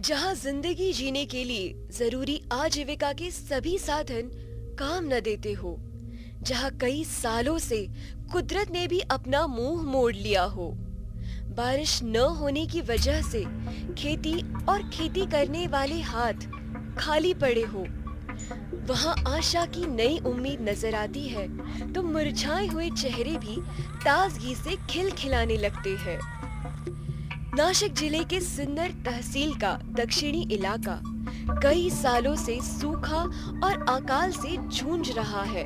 जहाँ जिंदगी जीने के लिए जरूरी आजीविका के सभी साधन काम न देते हो, जहाँ कई सालों से कुदरत ने भी अपना मुंह मोड़ लिया हो, बारिश न होने की वजह से खेती और खेती करने वाले हाथ खाली पड़े हो, वहाँ आशा की नई उम्मीद नजर आती है तो मुरझाए हुए चेहरे भी ताजगी से खिलखिलाने लगते हैं। नाशिक जिले के सिन्नर तहसील का दक्षिणी इलाका कई सालों से सूखा और अकाल से जूझ रहा है।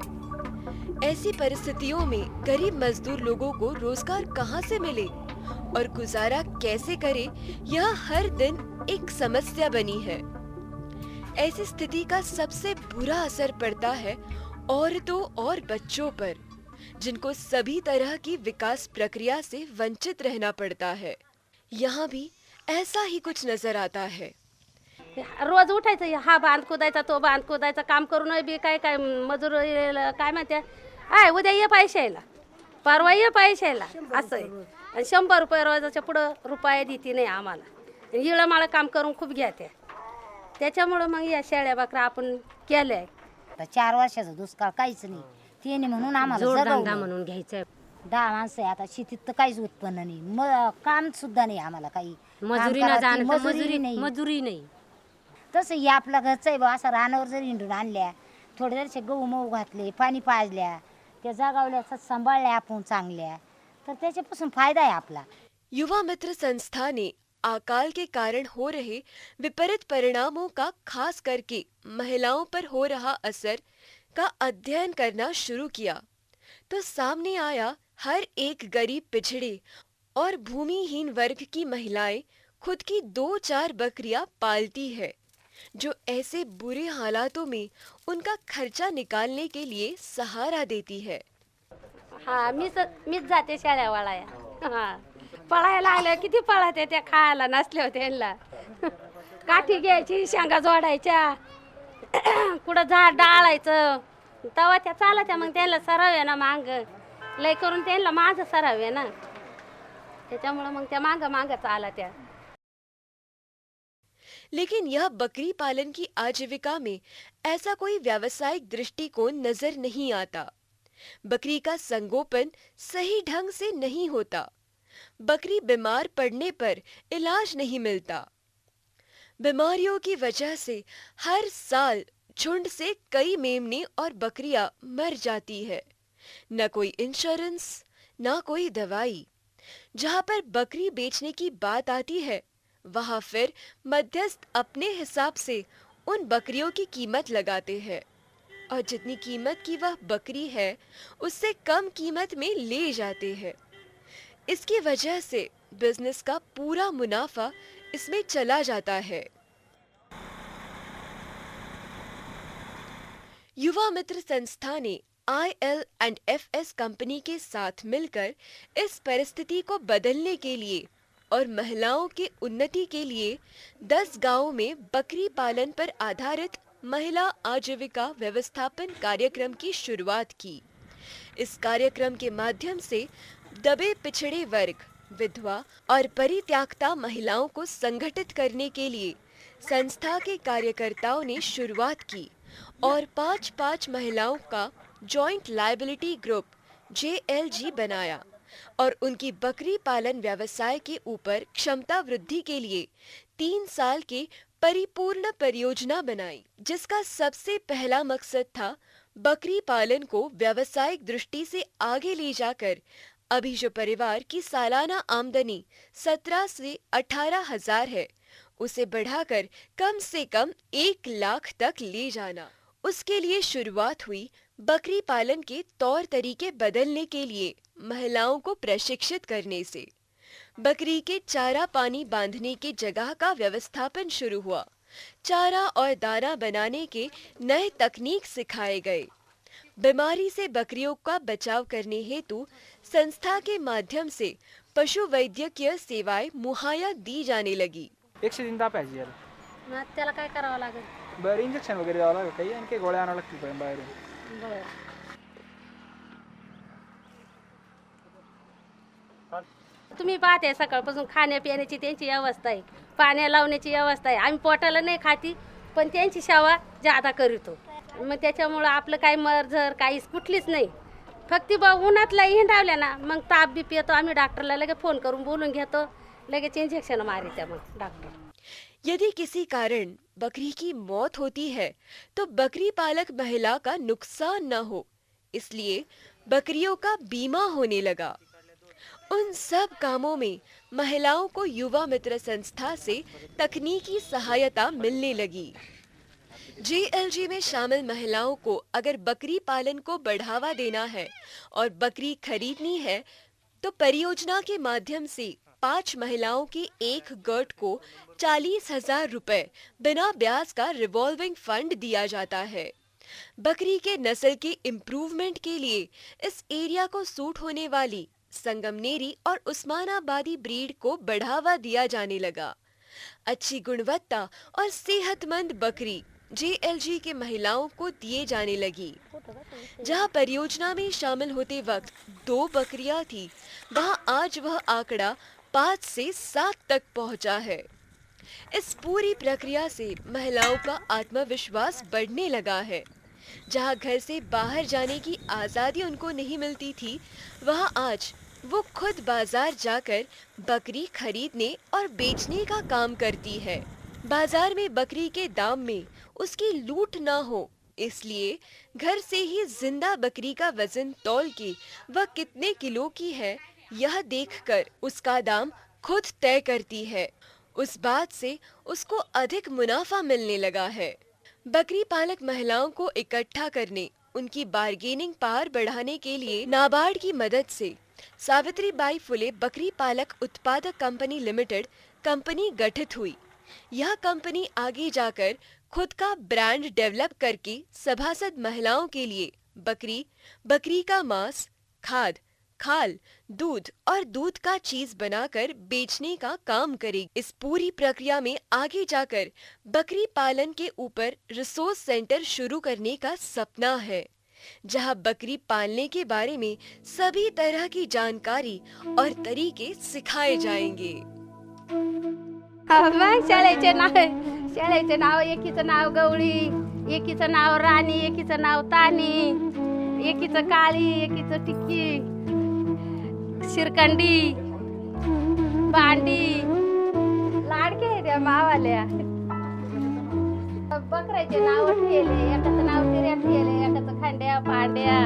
ऐसी परिस्थितियों में गरीब मजदूर लोगों को रोजगार कहां से मिले और गुजारा कैसे करे, यह हर दिन एक समस्या बनी है। ऐसी स्थिति का सबसे बुरा असर पड़ता है औरतों और बच्चों पर, जिनको सभी तरह की विकास प्रक्रिया से वंचित रहना पड़ता है। यहाँ भी ऐसा ही कुछ नजर आता है। रोज उठायचं, हा बांध कुदायचा तो बांध कुदायचा, काम करून बी काय काय मजूर काय म्हणते, आय उद्या ये पैशाला, परवा ये पैशाला, असं आहे. आणि 100 रुपये रोजाच्या पुढं रुपये देते नाही आम्हाला. इळमाळं काम करून खूप घ्या त्याच्यामुळं मग या शेळ्या बकरा आपण केल्या. 4 वर्षाचा दुष्काळ काहीच नाही, ते नाही म्हणून आम्हाला जोडधंदा म्हणून घ्यायचं. 10 माणसं आहे आता, शेतीत तर काहीच उत्पन्न नाही, काम सुद्धा नाही आम्हाला काही. मजुरीला जाणं, मजुरी नाही. तसं हे आपलं घरचं आहे बा, असं रानावर जरी हिंडून आणल्या, थोडे जरसे गहू मऊ घातले, पाणी पाजल्या, त्या जागावल्या सांभाळल्या आपण चांगल्या, तर त्याच्यापासून फायदा आहे आपला. युवा मित्र संस्था ने अकाल के कारण हो रहे विपरीत परिणामों का खास करके महिलाओं पर हो रहा असर का अध्ययन करना शुरू किया तो सामने आया हर एक गरीब, पिछड़े और भूमिहीन वर्ग की महिलाएं खुद की 2-4 बकरियां पालती है, जो ऐसे बुरे हालातों में उनका खर्चा निकालने के लिए सहारा देती है। हा मीच जाते शेळ्या वळाया. हा पळायला आल्या किती पळाते त्या, खायला नसले होते त्यांना. काठी घ्यायची, शेंगा जोडायच्या, कुठं झाड डाळायचं, तवा त्या चालायच्या. मग त्यांना सराव आहे ना, मांग लय करून त्यांना माझं सराव आहे ना, त्याच्यामुळे मग त्या मांग मांग चालत्या. लेकिन यह बकरी पालन की आजीविका में ऐसा कोई व्यावसायिक दृष्टिकोण नजर नहीं आता। बकरी का संगोपन सही ढंग से नहीं होता, बकरी बीमार पड़ने पर इलाज नहीं मिलता। बीमारियों की वजह से हर साल झुंड से कई मेमने और बकरियां मर जाती है। न कोई इंश्योरेंस, न कोई दवाई। जहां पर बकरी बेचने की बात आती है, वहां फिर मध्यस्थ अपने हिसाब से उन बकरियों की कीमत लगाते हैं और जितनी कीमत की वह बकरी है, उससे कम कीमत में ले जाते हैं। इसकी वजह से बिजनेस का पूरा मुनाफा इसमें चला जाता है। युवा मित्र संस्था ने IL&FS कंपनी के साथ मिलकर इस परिस्थिति को बदलने के लिए और महिलाओं के उन्नति के लिए 10 गांवों में बकरी पालन पर आधारित महिला आजीविका व्यवस्थापन कार्यक्रम की शुरुआत की। इस कार्यक्रम के माध्यम से दबे पिछड़े वर्ग, विधवा और परित्यक्ता महिलाओं को संगठित करने के लिए संस्था के कार्यकर्ताओं ने शुरुआत की और 5-5 महिलाओं का जॉइंट लायबिलिटी ग्रुप JLG बनाया और उनकी बकरी पालन व्यवसाय के ऊपर क्षमता वृद्धि के लिए 3 साल के परिपूर्ण परियोजना बनाई, जिसका सबसे पहला मकसद था बकरी पालन को व्यावसायिक दृष्टि से आगे ले जाकर अभी जो परिवार की सालाना आमदनी 17 से 18 हजार है, उसे बढ़ाकर कम से कम 1 लाख तक ले जाना। उसके लिए शुरुआत हुई बकरी पालन के तौर तरीके बदलने के लिए महिलाओं को प्रशिक्षित करने से। बकरी के चारा पानी बांधने की जगह का व्यवस्थापन शुरू हुआ, चारा और दाना बनाने के नए तकनीक सिखाए गए। बीमारी से बकरियों का बचाव करने हेतु संस्था के माध्यम से पशु वैद्यकीय सेवाएं मुहैया दी जाने लगी। 103 ताप आहे याला. मग त्याला काय करावं लागेल? बरं इंजेक्शन वगैरे द्यावं लागेल काही, आणि काही गोळ्या आणावं लागतील बाहेरून. बरं. तुम्ही पाहते सकाळपासून खाण्यापिण्याची त्यांची व्यवस्था आहे, पाण्या लावण्याची व्यवस्था आहे. आम्ही पोटाला नाही खाती पण त्यांची सेवा जादा करीतो. मग त्याच्यामुळं आपलं काही मरझर काहीच कुठलीच नाही. फक्त उन्हातला हिंडावल्या ना मग ताप बीप येतो, आम्ही डॉक्टरला लगेच फोन करून बोलून घेतो, लगेच इंजेक्शन मारित्या मग डॉक्टर. यदि किसी कारण बकरी की मौत होती है तो बकरी पालक महिला का नुकसान न हो, इसलिए बकरियों का बीमा होने लगा। उन सब कामों में महिलाओं को युवा मित्र संस्था से तकनीकी सहायता मिलने लगी। जेएलजी में शामिल महिलाओं को अगर बकरी पालन को बढ़ावा देना है और बकरी खरीदनी है तो परियोजना के माध्यम से 5 महिलाओं के एक गट को 40,000 रुपए बिना ब्याज का रिवॉल्विंग फंड दिया जाता है। बकरी के नस्ल के इम्प्रूवमेंट के लिए इस एरिया को सूट होने वाली संगमनेरी और उस्मानाबादी ब्रीड को बढ़ावा दिया जाने लगा। अच्छी गुणवत्ता और सेहतमंद बकरी जेएलजी के महिलाओं को दिए जाने लगी। जहां परियोजना में शामिल होते वक्त 2 बकरियां थी, वहां आज वह आंकड़ा 5 से 7 तक पहुंचा है। इस पूरी प्रक्रिया से महिलाओं का आत्मविश्वास बढ़ने लगा है। जहां घर से बाहर जाने की आज़ादी उनको नहीं मिलती थी, वहां आज वो खुद बाजार जाकर बकरी खरीदने और बेचने का काम करती है। बाजार में बकरी के दाम में उसकी लूट ना हो, इसलिए घर से ही जिंदा बकरी का वजन तौल के वह कितने किलो की है यह देखकर उसका दाम खुद तय करती है। उस बात से उसको अधिक मुनाफा मिलने लगा है। बकरी पालक महिलाओं को इकट्ठा करने, उनकी बार्गेनिंग पावर बढ़ाने के लिए नाबार्ड की मदद से सावित्रीबाई फुले बकरी पालक उत्पादक कंपनी लिमिटेड कंपनी गठित हुई। यह कंपनी आगे जाकर खुद का ब्रांड डेवलप करके सभासद महिलाओं के लिए बकरी, बकरी का मांस, खाद, खाल, दूध और दूध का चीज बनाकर बेचने का काम करेगी। इस पूरी प्रक्रिया में आगे जाकर बकरी पालन के ऊपर रिसोर्स सेंटर शुरू करने का सपना है, जहां बकरी पालने के बारे में सभी तरह की जानकारी और तरीके सिखाए जाएंगे। मग शाळेचे नाव एकीचं नाव गवळी, एकीचं नाव राणी, एकीचं नाव तानी, एकीचं काळी, एकीचं टिक्की, शिरकंडी, भांडी, लाडके आहे त्या मावाल्या. बकऱ्याचे नाव ठेवले, एकाचं नाव तिऱ्या ठेवले, एकाचं खांड्या पांड्या.